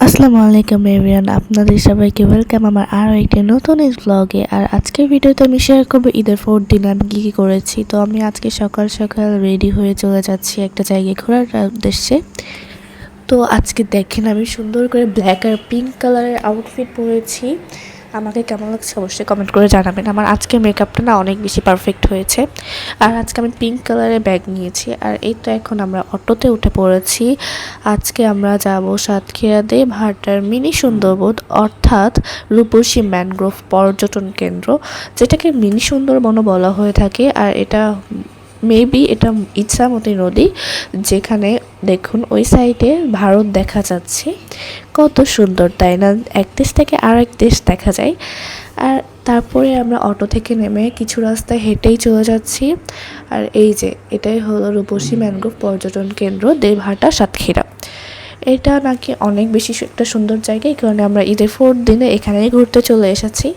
আসসালামু আলাইকুম এভরিওয়ান, আপনাদের সবাইকে ওয়েলকাম আমার আরও একটি নতুন ব্লগে। আর আজকের ভিডিওতে আমি শেয়ার করবো ঈদের 4 দিন আমি কী করেছি। তো আমি আজকে সকাল সকাল রেডি হয়ে চলে যাচ্ছি একটা জায়গায় ঘোরার উদ্দেশ্যে। তো আজকে দেখেন আমি সুন্দর করে ব্ল্যাক আর পিঙ্ক কালারের আউটফিট পরেছি। আমাকে কেমন লাগছে অবশ্যই কমেন্ট করে জানাবেন। আমার আজকে মেকআপটা না অনেক বেশি পারফেক্ট হয়েছে। আর আজকে আমি পিঙ্ক কালারের ব্যাগ নিয়েছি। আর এই তো এখন আমরা অটোতে উঠে পড়েছি। আজকে আমরা যাব সাতক্ষীরা দেবহাটার মিনি সুন্দরবন অর্থাৎ রূপসী ম্যানগ্রোভ পর্যটন কেন্দ্র, যেটাকে মিনি সুন্দরবনও বলা হয়ে থাকে। আর এটা মেবি এটা ইচ্ছামতি নদী, যেখানে দেখুন ওই সাইডে ভারত দেখা যাচ্ছে। কত সুন্দর তাই না, এক দেশ থেকে আর এক দেশ দেখা যায়। আর তারপরে আমরা অটো থেকে নেমে কিছু রাস্তায় হেঁটেই চলে যাচ্ছি। আর এই যে এটাই হলো রূপসী ম্যানগ্রোভ পর্যটন কেন্দ্র দেবহাটা সাতক্ষীরা। এটা নাকি অনেক বেশি একটা সুন্দর জায়গা, এই কারণে আমরা ঈদের 4 দিনে এখানেই ঘুরতে চলে এসেছি।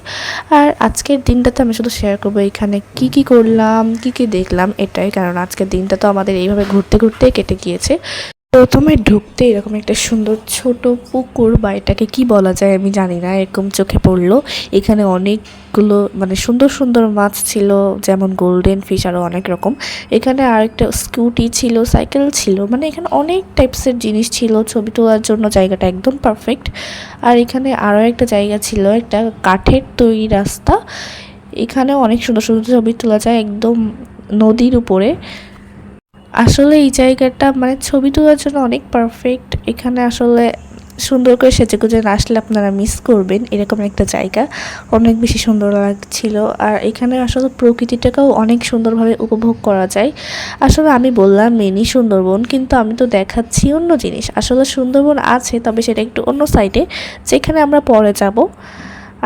আর আজকের দিনটাতে আমি শুধু শেয়ার করবো এখানে কি কি করলাম, কি কি দেখলাম, এটাই। কারণ আজকের দিনটা তো আমাদের এইভাবে ঘুরতে ঘুরতে কেটে গিয়েছে। প্রথমে ঢুকতে এরকম একটা সুন্দর ছোট পুকুর, বা এটাকে কি বলা যায় আমি জানি না, এরকম চোখে পড়লো। এখানে অনেকগুলো সুন্দর সুন্দর মাছ ছিল, যেমন গোল্ডেন ফিশ, আরও অনেক রকম। এখানে আরেকটা স্কুটি ছিল, সাইকেল ছিল, এখানে অনেক টাইপসের জিনিস ছিল। ছবি তোলার জন্য জায়গাটা একদম পারফেক্ট। আর এখানে আরও একটা জায়গা ছিল, একটা কাঠের তৈরি রাস্তা। এখানেও অনেক সুন্দর সুন্দর ছবি তোলা যায় একদম নদীর উপরে। আসলে এই জায়গাটা ছবি তোলার জন্য অনেক পারফেক্ট। এখানে আসলে সুন্দর করে সেজেগুজে না আসলে আপনারা মিস করবেন। এরকম একটা জায়গা অনেক বেশি সুন্দর লাগছিল। আর এখানে আসলে প্রকৃতিটাকেও অনেক সুন্দরভাবে উপভোগ করা যায়। আসলে আমি বললাম মিনি সুন্দরবন, কিন্তু আমি তো দেখাচ্ছি অন্য জিনিস। আসলে সুন্দরবন আছে, তবে সেটা একটু অন্য সাইডে, যেখানে আমরা পরে যাব।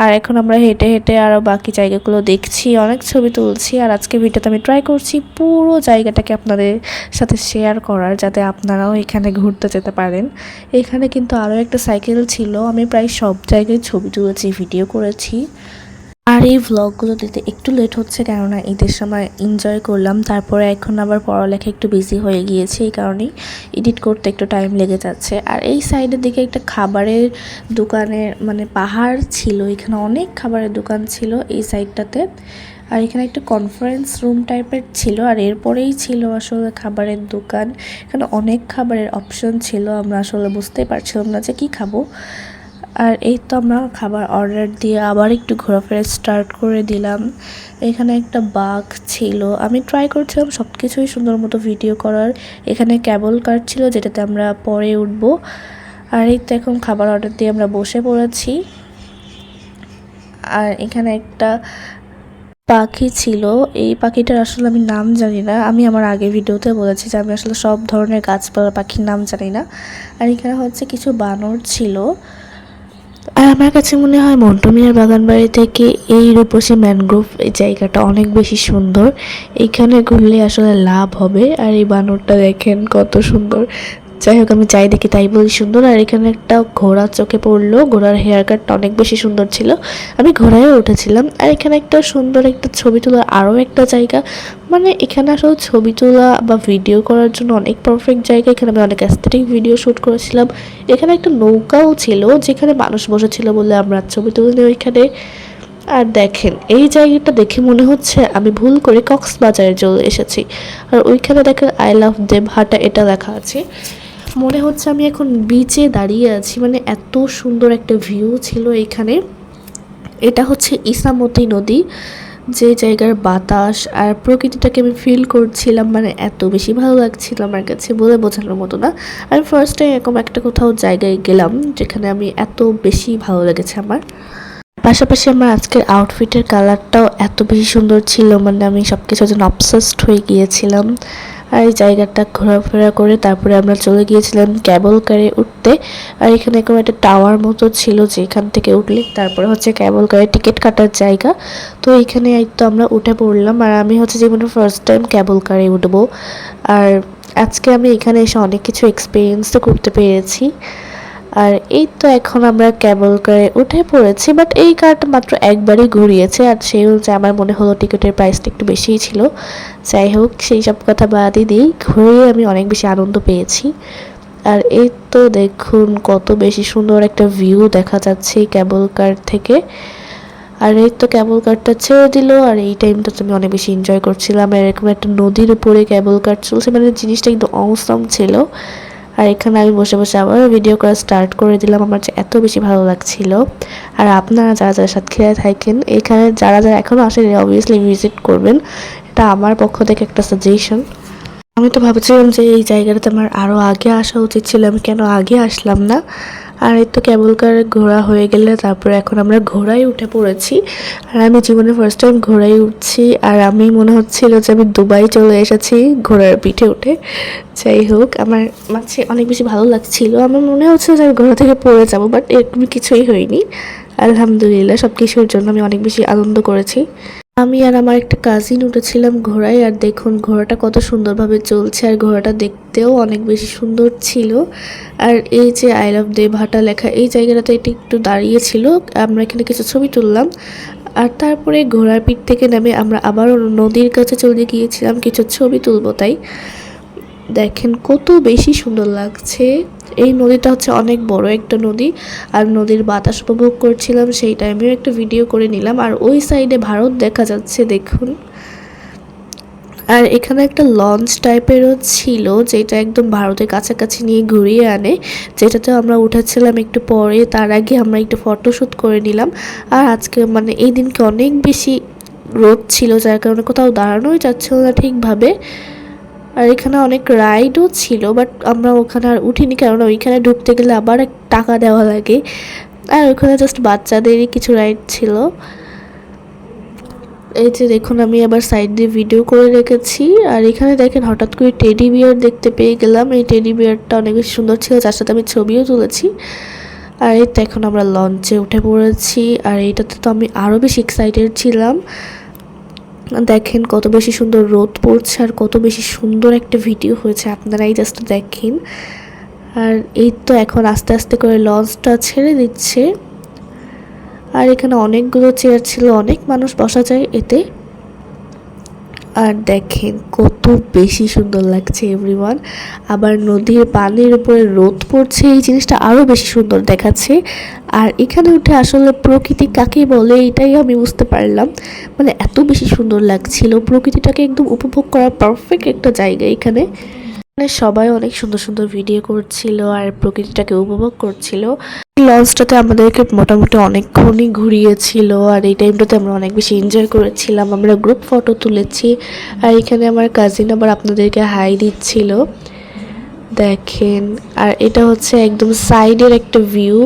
আর এখন আমরা হেঁটে হেঁটে আরও বাকি জায়গাগুলো দেখছি, অনেক ছবি তুলছি। আর আজকে ভিডিওতে আমি ট্রাই করছি পুরো জায়গাটাকে আপনাদের সাথে শেয়ার করার, যাতে আপনারাও এখানে ঘুরতে যেতে পারেন। এখানে কিন্তু আরও একটা সাইকেল ছিল। আমি প্রায় সব জায়গায় ছবি তুলেছি, ভিডিও করেছি। আর এই ভ্লগগুলো দিতে একটু লেট হচ্ছে, কেননা ঈদের সময় এনজয় করলাম। তারপরে এখন আবার পড়ালেখা একটু বিজি হয়ে গিয়েছে, এই কারণেই এডিট করতে একটু টাইম লেগে যাচ্ছে। আর এই সাইডের দিকে একটা খাবারের দোকানের পাহাড় ছিল, এখানে অনেক খাবারের দোকান ছিল এই সাইডটাতে। আর এখানে একটা কনফারেন্স রুম টাইপের ছিল, আর এরপরেই ছিল আসলে খাবারের দোকান। এখানে অনেক খাবারের অপশন ছিল, আমরা আসলে বুঝতেই পারছিলাম না যে কী খাবো। আর এই তো আমরা খাবার অর্ডার দিয়ে আবার একটু ঘোরাফেরা স্টার্ট করে দিলাম। এখানে একটা বাঘ ছিল, আমি ট্রাই করছিলাম সব কিছুই সুন্দর মতো ভিডিও করার। এখানে ক্যাবল কার ছিল, যেটাতে আমরা পরে উঠব। আর এই তো এখন খাবার অর্ডার দিয়ে আমরা বসে পড়েছি। আর এখানে একটা পাখি ছিল, এই পাখিটার আসলে আমি নাম জানি না। আমি আমার আগের ভিডিওতে বলেছি যে আমি আসলে সব ধরনের গাছপালা পাখির নাম জানি না। আর এখানে হচ্ছে কিছু বানর ছিল। আর আমার কাছে মনে হয় মন্টু মিয়ার বাগানবাড়ি থেকে এই রূপসী ম্যানগ্রোভ এই জায়গাটা অনেক বেশি সুন্দর। এইখানে ঘুরলে আসলে লাভ হবে। আর এই বানরটা দেখেন কত সুন্দর। যাই হোক, আমি যাই দেখি তাই বলি সুন্দর। আর এখানে একটা ঘোড়া চোখে পড়লো, ঘোড়ার হেয়ার কাটটা অনেক বেশি সুন্দর ছিল। আমি ঘোড়ায় উঠেছিলাম। আর এখানে একটা সুন্দর একটা ছবি তোলার আরও একটা জায়গা, এখানে আসলে ছবি তোলা বা ভিডিও করার জন্য অনেক পারফেক্ট জায়গা। এখানে আমি অনেক অ্যাস্থেটিক ভিডিও শ্যুট করেছিলাম। এখানে একটা নৌকাও ছিল, যেখানে মানুষ বসেছিল বলে আমরা ছবি তুলে ওইখানে। আর দেখেন এই জায়গাটা দেখে মনে হচ্ছে আমি ভুল করে কক্সবাজারে চলে এসেছি। আর ওইখানে দেখেন আই লাভ দেবহাটা এটা লেখা আছে। মনে হচ্ছে আমি এখন বিচে দাঁড়িয়ে আছি, এত সুন্দর একটা ভিউ ছিল এখানে। এটা হচ্ছে ইছামতি নদী, যে জায়গার বাতাস আর প্রকৃতিটাকে আমি ফিল করছিলাম, এত বেশি ভালো লাগছিল আমার কাছে, বলে বোঝানোর মতো না। আমি ফার্স্ট টাইম এরকম একটা কোথাও জায়গায় গেলাম যেখানে আমি এত বেশি ভালো লেগেছে আমার। পাশাপাশি আমার আজকের আউটফিটের কালারটাও এত বেশি সুন্দর ছিল, আমি সব কিছুর জন্য অবসেসড হয়ে গিয়েছিলাম। আর এই জায়গাটা ঘোরাফেরা করে তারপরে আমরা চলে গিয়েছিলাম ক্যাবল কারে উঠতে। আর এখানে এরকম একটা টাওয়ার মতো ছিল, যেখান থেকে উঠলে তারপরে হচ্ছে ক্যাবল কারে টিকিট কাটার জায়গা। তো এইখানে তো আমরা উঠে পড়লাম। আর আমি হচ্ছে জীবনে ফার্স্ট টাইম ক্যাবল কারে উঠবো। আর আজকে আমি এখানে এসে অনেক কিছু এক্সপিরিয়েন্স তো করতে পেরেছি। আর এই তো এখন আমরা ক্যাবল কারে উঠে পড়েছি, বাট এই কারটা মাত্র একবারই ঘুরিয়েছে। আর সেই হচ্ছে আমার মনে হলো টিকিটের প্রাইসটা একটু বেশিই ছিল। যাই হোক, সেই সব কথা বাদই দিই, ঘুরে আমি অনেক বেশি আনন্দ পেয়েছি। আর এই তো দেখুন কত বেশি সুন্দর একটা ভিউ দেখা যাচ্ছে কেবল কার থেকে। আর এই তো কেবল কারটা ছেড়ে দিল, আর এই টাইমটা আমি অনেক বেশি এনজয় করছিলাম। এরকম একটা নদীর উপরে কেবল কার চলছে, মানে জিনিসটা কিন্তু অসম ছিল। আর এখানে আমি বসে বসে আবার ভিডিও করা স্টার্ট করে দিলাম, আমার যে এত বেশি ভালো লাগছিল। আর আপনারা যারা যারা সাতক্ষীরায় থাকেন, এখানে যারা যারা এখনও আসেন অবভিয়াসলি ভিজিট করবেন, এটা আমার পক্ষ থেকে একটা সাজেশন। আমি তো ভাবছিলাম যে এই জায়গাটাতে আমার আরও আগে আসা উচিত ছিল, আমি কেন আগে আসলাম না। আর এই তো কেবল কার ঘোরা হয়ে গেলে তারপরে এখন আমরা ঘোড়ায় উঠে পড়েছি। আর আমি জীবনে ফার্স্ট টাইম ঘোড়ায় উঠছি, আর আমি মনে হচ্ছিল যে আমি দুবাই চলে এসেছি ঘোড়ার পিঠে উঠে। যাই হোক, আমার মাঝে অনেক বেশি ভালো লাগছিল, আমার মনে হচ্ছে যে আমি ঘোড়া থেকে পড়ে যাবো, বাট এরকম কিছুই হয়নি। আলহামদুলিল্লাহ, সব কিছুর জন্য আমি অনেক বেশি আনন্দ করেছি। আমি আর আমার একটা কাজিন উঠেছিলাম ঘোড়ায়, আর দেখুন ঘোড়াটা কত সুন্দরভাবে চলছে, আর ঘোড়াটা দেখতেও অনেক বেশি সুন্দর ছিল। আর এই যে আই লাভ দেবহাটা লেখা এই জায়গাটাতে এটি একটু দাঁড়িয়েছিল, আমরা এখানে কিছু ছবি তুললাম। আর তারপরে ঘোড়ার পিঠ থেকে নেমে আমরা আবারও নদীর কাছে চলে গিয়েছিলাম কিছু ছবি তুলবো তাই। দেখেন কত বেশি সুন্দর লাগছে। এই নদীটা হচ্ছে অনেক বড় একটা নদী, আর নদীর বাতাস উপভোগ করছিলাম, সেই টাইমেও একটা ভিডিও করে নিলাম। আর ওই সাইডে ভারত দেখা যাচ্ছে দেখুন। আর এখানে একটা লঞ্চ টাইপেরও ছিল, যেটা একদম ভারতের কাছাকাছি নিয়ে ঘুরিয়ে আনে, যেটাতে আমরা উঠেছিলাম একটু পরে। তার আগে আমরা একটু ফটোশ্যুট করে নিলাম। আর আজকে মানে এই দিনকে অনেক বেশি রোদ ছিল, যার কারণে কোথাও দাঁড়ানোই যাচ্ছিল না ঠিকভাবে। আর এখানে অনেক রাইডও ছিল, বাট আমরা ওখানে আর উঠিনি, কারণ ওইখানে ঢুকতে গেলে আবার টাকা দেওয়া লাগে। আর ওখানে জাস্ট বাচ্চাদেরই কিছু রাইড ছিল। এই যে দেখুন, আমি আবার সাইড দিয়ে ভিডিও করে রেখেছি। আর এখানে দেখেন হঠাৎ করে টেডি বিয়ার দেখতে পেয়ে গেলাম। এই টেডি বিয়ারটা অনেক বেশি সুন্দর ছিল, যার সাথে আমি ছবিও তুলেছি। আর এই তো এখন আমরা লঞ্চে উঠে পড়েছি, আর এইটাতে তো আমি আরও বেশি এক্সাইটেড ছিলাম। দেখেন কত বেশি সুন্দর রোদ পড়ছে, আর কত বেশি সুন্দর একটা ভিডিও হয়েছে, আপনারাই জাস্ট দেখেন। আর এই তো এখন আস্তে আস্তে করে লঞ্চটা ছেড়ে দিচ্ছে। আর এখানে অনেকগুলো চেয়ার ছিল, অনেক মানুষ বসা যায় এতে। আর দেখেন কত বেশি সুন্দর লাগছে এভরিওয়ান। আবার নদীর পানির উপরে রোদ পড়ছে, এই জিনিসটা আরও বেশি সুন্দর দেখাচ্ছে। আর এখানে উঠে আসলে প্রকৃতি কাকে বলে এটাই আমি বুঝতে পারলাম, মানে এত বেশি সুন্দর লাগছিল, প্রকৃতিটাকে একদম উপভোগ করার পারফেক্ট একটা জায়গা এখানে। সবাই অনেক সুন্দর সুন্দর ভিডিও করছিল আর প্রকৃতিটাকে উপভোগ করছিল। লঞ্চটাতে আমাদেরকে মোটামুটি অনেকক্ষণই ঘুরিয়েছিল, আর এই টাইমটাতে আমরা অনেক বেশি এনজয় করেছিলাম, আমরা গ্রুপ ফটো তুলেছি। আর এখানে আমার কাজিন আবার আপনাদেরকে হাই দিচ্ছিল, দেখেন। আর এটা হচ্ছে একদম সাইডের একটা ভিউ।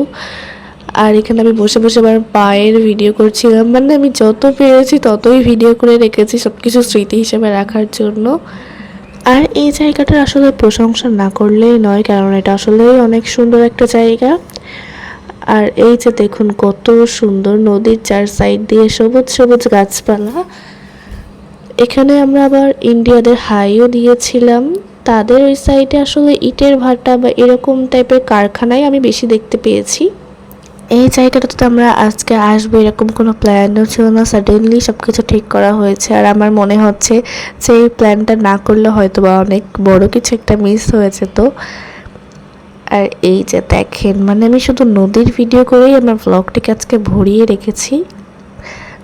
আর এখানে আমি বসে বসে আমার পায়ের ভিডিও করছিলাম, মানে আমি যত পেরেছি ততই ভিডিও করে রেখেছি সব কিছু স্মৃতি হিসেবে রাখার জন্য। আর এই জায়গাটার আসলে প্রশংসা না করলেই নয়, কারণ এটা আসলেই অনেক সুন্দর একটা জায়গা। আর এই যে দেখুন কত সুন্দর, নদীর চার সাইড দিয়ে সবুজ সবুজ গাছপালা। এখানে আমরা আবার ইন্ডিয়াদের হাইও দিয়েছিলাম। তাদের ওই সাইডে আসলে ইটের ভাটা বা এরকম টাইপের কারখানাই আমি বেশি দেখতে পেয়েছি। এই জায়গাটাতে আমরা আজকে আসবো এরকম কোনো প্ল্যানও ছিল না, সাডেনলি সব কিছু ঠিক করা হয়েছে। আর আমার মনে হচ্ছে যে এই প্ল্যানটা না করলে হয়তো বা অনেক বড় কিছু একটা মিস হয়েছে তো। আর এই যে দেখেন, মানে আমি শুধু নদীর ভিডিও করেই আমার ব্লগটিকে আজকে ভরিয়ে রেখেছি।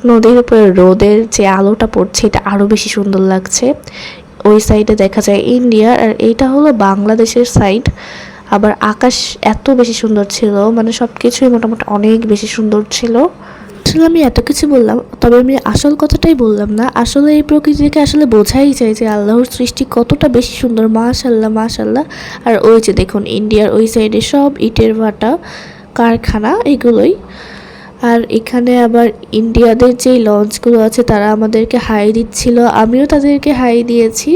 নদীর উপরে রোদের যে আলোটা পড়ছে এটা আরও বেশি সুন্দর লাগছে। ওই সাইডে দেখা যায় ইন্ডিয়া, আর এইটা হলো বাংলাদেশের সাইড। আবার আকাশ এত বেশি সুন্দর ছিল, মানে সব কিছুই মোটামুটি অনেক বেশি সুন্দর ছিল। আসলে আমি এত কিছু বললাম, তবে আমি আসল কথাটাই বললাম না। আসলে এই প্রকৃতিকে আসলে বোঝাই যায় যে আল্লাহর সৃষ্টি কতটা বেশি সুন্দর, মাশাল্লাহ মাশাল্লাহ। আর ওই যে দেখুন ইন্ডিয়ার ওই সাইডে সব ইটের ভাটা কারখানা এগুলোই। আর এখানে আবার ইন্ডিয়াদের যেই লঞ্চগুলো আছে তারা আমাদেরকে হাই দিচ্ছিল, আমিও তাদেরকে হাই দিয়েছি।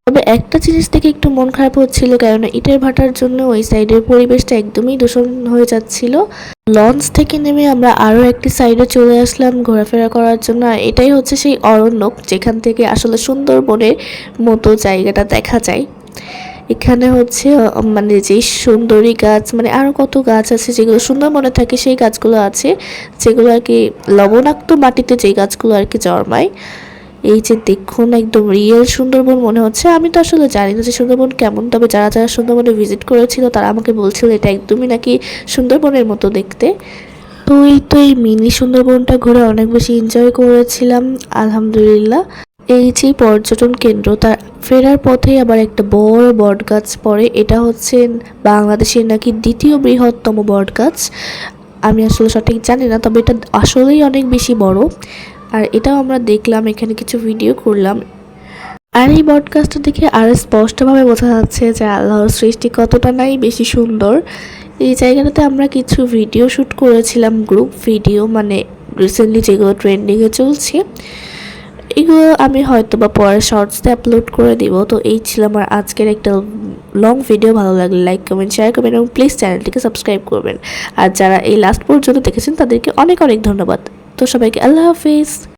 তবে একটা জিনিস থেকে একটু মন খারাপ হচ্ছিল, কারণ ইটের ভাটার জন্য ওই সাইডের পরিবেশটা একদমই দূষণ হয়ে যাচ্ছিল। লঞ্চ থেকে নেমে আমরা আরও একটি সাইডে চলে আসলাম ঘোরাফেরা করার জন্য। আর এটাই হচ্ছে সেই অরণ্যক, যেখান থেকে আসলে সুন্দরবনের মতো জায়গাটা দেখা যায়। এখানে হচ্ছে মানে যে সুন্দরী গাছ, মানে আরও কত গাছ আছে যেগুলো সুন্দরবনে থাকে, সেই গাছগুলো আছে যেগুলো আর কি লবণাক্ত মাটিতে যেই গাছগুলো আর কি জন্মায়। এই যে দেখুন একদম রিয়েল সুন্দরবন মনে হচ্ছে। আমি তো আসলে জানি না যে সুন্দরবন কেমন, তবে যারা যারা সুন্দরবনে ভিজিট করেছিল তারা আমাকে বলছিল এটা একদমই নাকি সুন্দরবনের মতো দেখতে। তো এই মিনি সুন্দরবনটা ঘুরে অনেক বেশি এনজয় করেছিলাম আলহামদুলিল্লাহ। এই যে পর্যটন কেন্দ্র, তার ফেরার পথে আবার একটা বড় বট গাছ পড়ে। এটা হচ্ছে বাংলাদেশের নাকি দ্বিতীয় বৃহত্তম বট গাছ। আমি আসলে সঠিক জানি না, তবে এটা আসলেই অনেক বেশি বড়। আর এটাও আমরা দেখলাম, এখানে কিছু ভিডিও করলাম। আর এই বটগাছটা দেখে আরও স্পষ্টভাবে বোঝা যাচ্ছে যে আল্লাহর সৃষ্টি কতটা নাই বেশি সুন্দর। এই জায়গাটাতে আমরা কিছু ভিডিও শ্যুট করেছিলাম, গ্রুপ ভিডিও, মানে রিসেন্টলি যেগুলো ট্রেন্ডিংয়ে চলছে এগুলো আমি হয়তো বা পরে শর্টসে আপলোড করে দিব। তো এই ছিল আমার আজকের একটা লং ভিডিও। ভালো লাগলে লাইক কমেন্ট শেয়ার করবেন এবং প্লিজ চ্যানেলটিকে সাবস্ক্রাইব করবেন। আর যারা এই লাস্ট পর্যন্ত দেখেছেন তাদেরকে অনেক অনেক ধন্যবাদ। তো সবাইকে আল্লাহ হাফিজ।